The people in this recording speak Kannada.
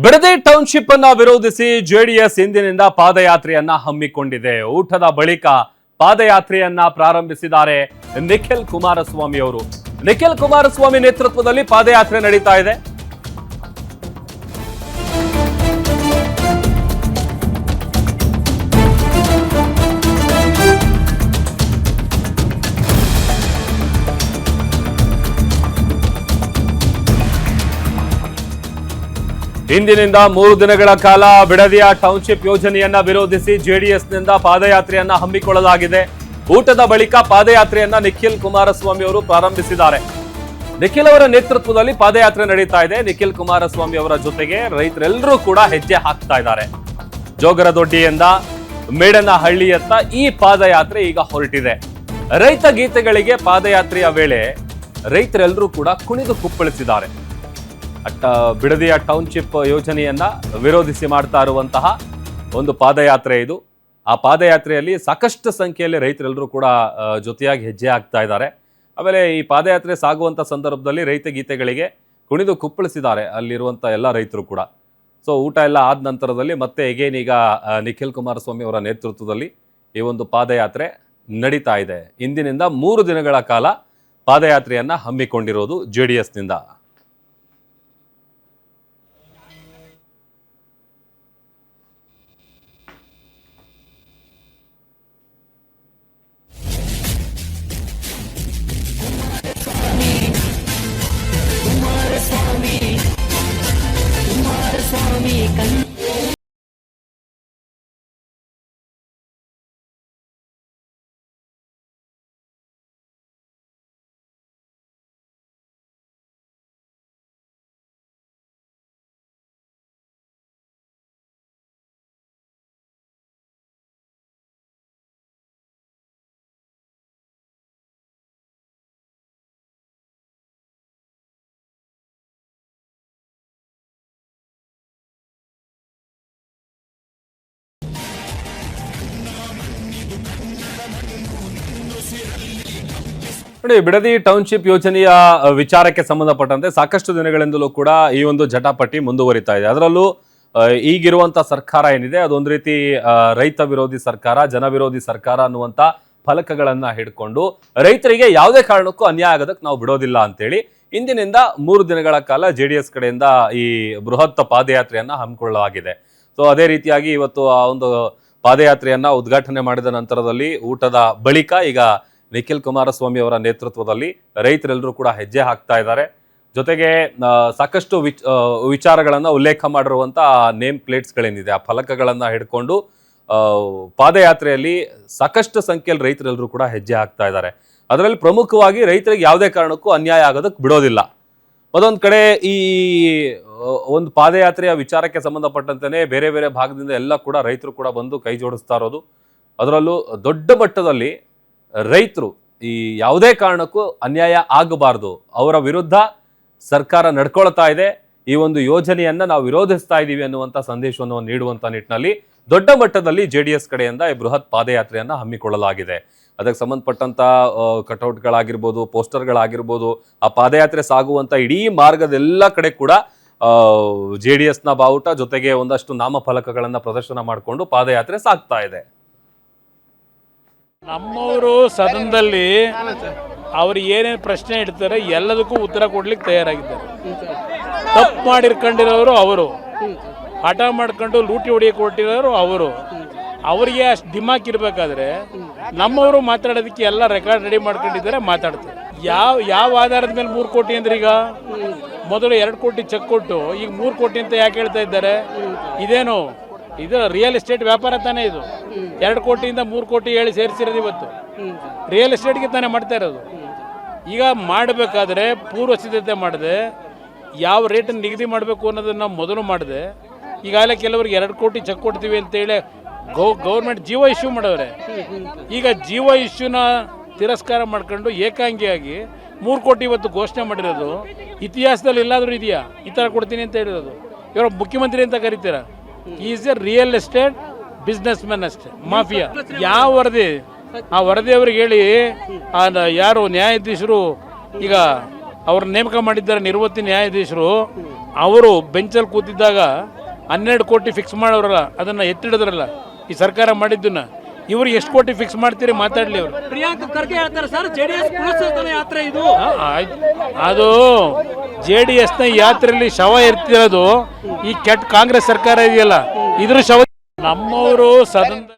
ಬಿಡದಿ ಟೌನ್ಶಿಪ್ ಅನ್ನ ವಿರೋಧಿಸಿ ಜೆಡಿಎಸ್ ಇಂದಿನಿಂದ ಪಾದಯಾತ್ರೆಯನ್ನ ಹಮ್ಮಿಕೊಂಡಿದೆ. ಊಟದ ಬಳಿಕ ಪಾದಯಾತ್ರೆಯನ್ನ ಪ್ರಾರಂಭಿಸಿದ್ದಾರೆ ನಿಖಿಲ್ ಕುಮಾರಸ್ವಾಮಿ ಅವರು. ನಿಖಿಲ್ ಕುಮಾರಸ್ವಾಮಿ ನೇತೃತ್ವದಲ್ಲಿ ಪಾದಯಾತ್ರೆ ನಡೀತಾ ಇದೆ. ಇಂದಿನಿಂದ 3 ದಿನಗಳ ಕಾಲ ಬಿಡದಿಯ ಟೌನ್ಶಿಪ್ ಯೋಜನೆಯನ್ನ ವಿರೋಧಿಸಿ ಜೆಡಿಎಸ್ನಿಂದ ಪಾದಯಾತ್ರೆಯನ್ನ ಹಮ್ಮಿಕೊಳ್ಳಲಾಗಿದೆ. ಊಟದ ಬಳಿಕ ಪಾದಯಾತ್ರೆಯನ್ನ ನಿಖಿಲ್ ಕುಮಾರಸ್ವಾಮಿ ಅವರು ಪ್ರಾರಂಭಿಸಿದ್ದಾರೆ. ನಿಖಿಲ್ ಅವರ ನೇತೃತ್ವದಲ್ಲಿ ಪಾದಯಾತ್ರೆ ನಡೀತಾ ಇದೆ. ನಿಖಿಲ್ ಕುಮಾರಸ್ವಾಮಿ ಅವರ ಜೊತೆಗೆ ರೈತರೆಲ್ಲರೂ ಕೂಡ ಹೆಜ್ಜೆ ಹಾಕ್ತಾ ಇದ್ದಾರೆ. ಜೋಗರದೊಡ್ಡಿಯಿಂದ ಮೇಡನಹಳ್ಳಿಯತ್ತ ಈ ಪಾದಯಾತ್ರೆ ಈಗ ಹೊರಟಿದೆ. ರೈತ ಗೀತೆಗಳಿಗೆ ಪಾದಯಾತ್ರೆಯ ವೇಳೆ ರೈತರೆಲ್ಲರೂ ಕೂಡ ಕುಣಿದು ಕುಪ್ಪಳಿಸಿದ್ದಾರೆ. ಬಿಡದಿಯ ಟೌನ್ಶಿಪ್ ಯೋಜನೆಯನ್ನ ವಿರೋಧಿಸಿ ಮಾಡ್ತಾ ಇರುವಂತಹ ಒಂದು ಪಾದಯಾತ್ರೆ ಇದು. ಆ ಪಾದಯಾತ್ರೆಯಲ್ಲಿ ಸಾಕಷ್ಟು ಸಂಖ್ಯೆಯಲ್ಲಿ ರೈತರೆಲ್ಲರೂ ಕೂಡ ಜೊತೆಯಾಗಿ ಹೆಜ್ಜೆ ಹಾಕ್ತಾ ಇದ್ದಾರೆ. ಆಮೇಲೆ ಈ ಪಾದಯಾತ್ರೆ ಸಾಗುವಂತ ಸಂದರ್ಭದಲ್ಲಿ ರೈತ ಗೀತೆಗಳಿಗೆ ಕುಣಿದು ಕುಪ್ಪಳಿಸಿದ್ದಾರೆ ಅಲ್ಲಿರುವಂತ ಎಲ್ಲ ರೈತರು ಕೂಡ. ಸೊ ಊಟ ಎಲ್ಲ ಆದ ನಂತರದಲ್ಲಿ ಮತ್ತೆ ಎಗೇನ್ ಈಗ ನಿಖಿಲ್ ಕುಮಾರಸ್ವಾಮಿ ಅವರ ನೇತೃತ್ವದಲ್ಲಿ ಈ ಒಂದು ಪಾದಯಾತ್ರೆ ನಡೀತಾ ಇದೆ. ಇಂದಿನಿಂದ 3 ದಿನಗಳ ಕಾಲ ಪಾದಯಾತ್ರೆಯನ್ನ ಹಮ್ಮಿಕೊಂಡಿರೋದು ಜೆಡಿಎಸ್ನಿಂದ. ನೋಡಿ, ಬಿಡದಿ ಟೌನ್ಶಿಪ್ ಯೋಜನೆಯ ವಿಚಾರಕ್ಕೆ ಸಂಬಂಧಪಟ್ಟಂತೆ ಸಾಕಷ್ಟು ದಿನಗಳಿಂದಲೂ ಕೂಡ ಈ ಒಂದು ಜಟಾಪಟಿ ಮುಂದುವರಿತಾ ಇದೆ. ಅದರಲ್ಲೂ ಈಗಿರುವಂತ ಸರ್ಕಾರ ಏನಿದೆ ಅದೊಂದು ರೀತಿ ರೈತ ವಿರೋಧಿ ಸರ್ಕಾರ, ಜನ ವಿರೋಧಿ ಸರ್ಕಾರ ಅನ್ನುವಂತ ಫಲಕಗಳನ್ನ ಹಿಡ್ಕೊಂಡು ರೈತರಿಗೆ ಯಾವುದೇ ಕಾರಣಕ್ಕೂ ಅನ್ಯಾಯ ಆಗೋದಕ್ಕೆ ನಾವು ಬಿಡೋದಿಲ್ಲ ಅಂತೇಳಿ ಇಂದಿನಿಂದ 3 ದಿನಗಳ ಕಾಲ ಜೆಡಿಎಸ್ ಕಡೆಯಿಂದ ಈ ಬೃಹತ್ ಪಾದಯಾತ್ರೆಯನ್ನ ಹಮ್ಮಿಕೊಳ್ಳಲಾಗಿದೆ. ಸೊ ಅದೇ ರೀತಿಯಾಗಿ ಇವತ್ತು ಆ ಒಂದು ಪಾದಯಾತ್ರೆಯನ್ನ ಉದ್ಘಾಟನೆ ಮಾಡಿದ ನಂತರದಲ್ಲಿ ಊಟದ ಬಳಿಕ ಈಗ ನಿಖಿಲ್ ಕುಮಾರಸ್ವಾಮಿ ಅವರ ನೇತೃತ್ವದಲ್ಲಿ ರೈತರೆಲ್ಲರೂ ಕೂಡ ಹೆಜ್ಜೆ ಹಾಕ್ತಾ ಇದ್ದಾರೆ. ಜೊತೆಗೆ ಸಾಕಷ್ಟು ವಿಚಾರಗಳನ್ನ ಉಲ್ಲೇಖ ಮಾಡಿರುವಂತ ನೇಮ್ ಪ್ಲೇಟ್ಸ್ಗಳೇನಿದೆ ಆ ಫಲಕಗಳನ್ನ ಹಿಡ್ಕೊಂಡು ಪಾದಯಾತ್ರೆಯಲ್ಲಿ ಸಾಕಷ್ಟು ಸಂಖ್ಯೆಯಲ್ಲಿ ರೈತರೆಲ್ಲರೂ ಕೂಡ ಹೆಜ್ಜೆ ಹಾಕ್ತಾ ಇದ್ದಾರೆ. ಅದರಲ್ಲಿ ಪ್ರಮುಖವಾಗಿ ರೈತರಿಗೆ ಯಾವುದೇ ಕಾರಣಕ್ಕೂ ಅನ್ಯಾಯ ಆಗೋದಕ್ಕೆ ಬಿಡೋದಿಲ್ಲ. ಮತ್ತೊಂದು ಕಡೆ ಈ ಒಂದು ಪಾದಯಾತ್ರೆಯ ವಿಚಾರಕ್ಕೆ ಸಂಬಂಧಪಟ್ಟಂತೆಯೇ ಬೇರೆ ಬೇರೆ ಭಾಗದಿಂದ ಎಲ್ಲ ಕೂಡ ರೈತರು ಕೂಡ ಬಂದು ಕೈ ಜೋಡಿಸ್ತಾ ಇರೋದು. ಅದರಲ್ಲೂ ದೊಡ್ಡ ಮಟ್ಟದಲ್ಲಿ ರೈತರು ಈ ಯಾವುದೇ ಕಾರಣಕ್ಕೂ ಅನ್ಯಾಯ ಆಗಬಾರ್ದು, ಅವರ ವಿರುದ್ಧ ಸರ್ಕಾರ ನಡ್ಕೊಳ್ತಾ ಇದೆ, ಈ ಒಂದು ಯೋಜನೆಯನ್ನ ನಾವು ವಿರೋಧಿಸ್ತಾ ಇದ್ದೀವಿ ಅನ್ನುವಂಥ ಸಂದೇಶವನ್ನು ನೀಡುವಂತ ನಿಟ್ಟಿನಲ್ಲಿ ದೊಡ್ಡ ಮಟ್ಟದಲ್ಲಿ ಜೆಡಿಎಸ್ ಕಡೆಯಿಂದ ಈ ಬೃಹತ್ ಪಾದಯಾತ್ರೆಯನ್ನ ಹಮ್ಮಿಕೊಳ್ಳಲಾಗಿದೆ. ಅದಕ್ಕೆ ಸಂಬಂಧಪಟ್ಟಂತ ಕಟೌಟ್ಗಳಾಗಿರ್ಬೋದು, ಪೋಸ್ಟರ್ಗಳಾಗಿರ್ಬೋದು, ಆ ಪಾದಯಾತ್ರೆ ಸಾಗುವಂತ ಇಡೀ ಮಾರ್ಗದೆಲ್ಲ ಕಡೆ ಕೂಡ ಜೆಡಿಎಸ್ನ ಬಾವುಟ ಜೊತೆಗೆ ಒಂದಷ್ಟು ನಾಮಫಲಕಗಳನ್ನ ಪ್ರದರ್ಶನ ಮಾಡಿಕೊಂಡು ಪಾದಯಾತ್ರೆ ಸಾಗ್ತಾ ಇದೆ. ನಮ್ಮವರು ಸದನದಲ್ಲಿ ಅವ್ರು ಏನೇನು ಪ್ರಶ್ನೆ ಇಡ್ತಾರೆ ಎಲ್ಲದಕ್ಕೂ ಉತ್ತರ ಕೊಡ್ಲಿಕ್ಕೆ ತಯಾರಾಗಿದ್ದಾರೆ. ತಪ್ಪು ಮಾಡಿರ್ಕೊಂಡಿರೋರು ಅವರು, ಹಠ ಮಾಡ್ಕೊಂಡು ಲೂಟಿ ಹೊಡಿಯಕ್ಕೆ ಹೊರಟಿರೋರು ಅವರು. ಅವರಿಗೆ ಅಷ್ಟು ದಿಮಾಕ್ ಇರಬೇಕಾದ್ರೆ ನಮ್ಮವರು ಮಾತಾಡೋದಕ್ಕೆ ಎಲ್ಲ ರೆಕಾರ್ಡ್ ರೆಡಿ ಮಾಡ್ಕೊಂಡಿದ್ದಾರೆ, ಮಾತಾಡ್ತಾರೆ. ಯಾವ ಆಧಾರದ ಮೇಲೆ 3 ಕೋಟಿ ಅಂದ್ರೆ ಈಗ ಮೊದಲು 2 ಕೋಟಿ ಚೆಕ್ ಕೊಟ್ಟು ಈಗ 3 ಕೋಟಿ ಅಂತ ಯಾಕೆ ಹೇಳ್ತಾ ಇದ್ದಾರೆ? ಇದೇನು ಇದು ರಿಯಲ್ ಎಸ್ಟೇಟ್ ವ್ಯಾಪಾರ ತಾನೇ ಇದು? 2 ಕೋಟಿಯಿಂದ 3 ಕೋಟಿ ಹೇಳಿ ಸೇರಿಸಿರೋದು ಇವತ್ತು ರಿಯಲ್ ಎಸ್ಟೇಟ್ಗೆ ತಾನೇ ಮಾಡ್ತಾ ಇರೋದು. ಈಗ ಮಾಡಬೇಕಾದ್ರೆ ಪೂರ್ವ ಸಿದ್ಧತೆ ಮಾಡಿದೆ, ಯಾವ ರೇಟನ್ನು ನಿಗದಿ ಮಾಡಬೇಕು ಅನ್ನೋದನ್ನು ಮೊದಲು ಮಾಡಿದೆ. ಈಗಾಗಲೇ ಕೆಲವರಿಗೆ 2 ಕೋಟಿ ಚೆಕ್ ಕೊಡ್ತೀವಿ ಅಂತೇಳಿ ಗೌರ್ಮೆಂಟ್ ಜೀವೋ ಇಶ್ಯೂ ಮಾಡವ್ರೆ. ಈಗ ಜೀವೋ ಇಶ್ಯೂನ ತಿರಸ್ಕಾರ ಮಾಡ್ಕೊಂಡು ಏಕಾಂಗಿಯಾಗಿ 3 ಕೋಟಿ ಇವತ್ತು ಘೋಷಣೆ ಮಾಡಿರೋದು ಇತಿಹಾಸದಲ್ಲಿ ಎಲ್ಲಾದರೂ ಇದೆಯಾ? ಈ ಥರ ಕೊಡ್ತೀನಿ ಅಂತ ಹೇಳಿರೋದು. ಇವರು ಮುಖ್ಯಮಂತ್ರಿ ಅಂತ ಕರಿತೀರ? Is a real estate businessman ಅಷ್ಟೇ, ಮಾಫಿಯಾ. ಯಾವ ವರದಿ? ಆ ವರದಿಯವ್ರಿಗೆ ಹೇಳಿ, ಯಾರು ನ್ಯಾಯಾಧೀಶರು ಈಗ ಅವ್ರ ನೇಮಕ ಮಾಡಿದ್ದಾರೆ ನಿವೃತ್ತಿ ನ್ಯಾಯಾಧೀಶರು. ಅವರು ಬೆಂಚಲ್ಲಿ ಕೂತಿದ್ದಾಗ 12 ಕೋಟಿ ಫಿಕ್ಸ್ ಮಾಡೋರಲ್ಲ, ಅದನ್ನು ಎತ್ತಿಡಿದ್ರಲ್ಲ ಈ ಸರ್ಕಾರ ಮಾಡಿದ್ದನ್ನ. ಇವರು ಎಷ್ಟು ಕೋಟಿ ಫಿಕ್ಸ್ ಮಾಡ್ತೀರಿ ಮಾತಾಡಲಿ ಅವರು. ಪ್ರಿಯಾಂಕ್ ಖರ್ಗೆ ಹೇಳ್ತಾರೆ ಸರ್, ಜೆಡಿಎಸ್ ಪುನಶ್ಚೇತನ ಯಾತ್ರೆ ಇದು. ಅದು JDSನ ಯಾತ್ರೆಯಲ್ಲಿ ಶವ ಇರ್ತಿರೋದು ಈ ಕೆಟ್ಟ ಕಾಂಗ್ರೆಸ್ ಸರ್ಕಾರ ಇದೆಯಲ್ಲ, ಇದ್ರ ಶವ. ನಮ್ಮವರು ಸದನ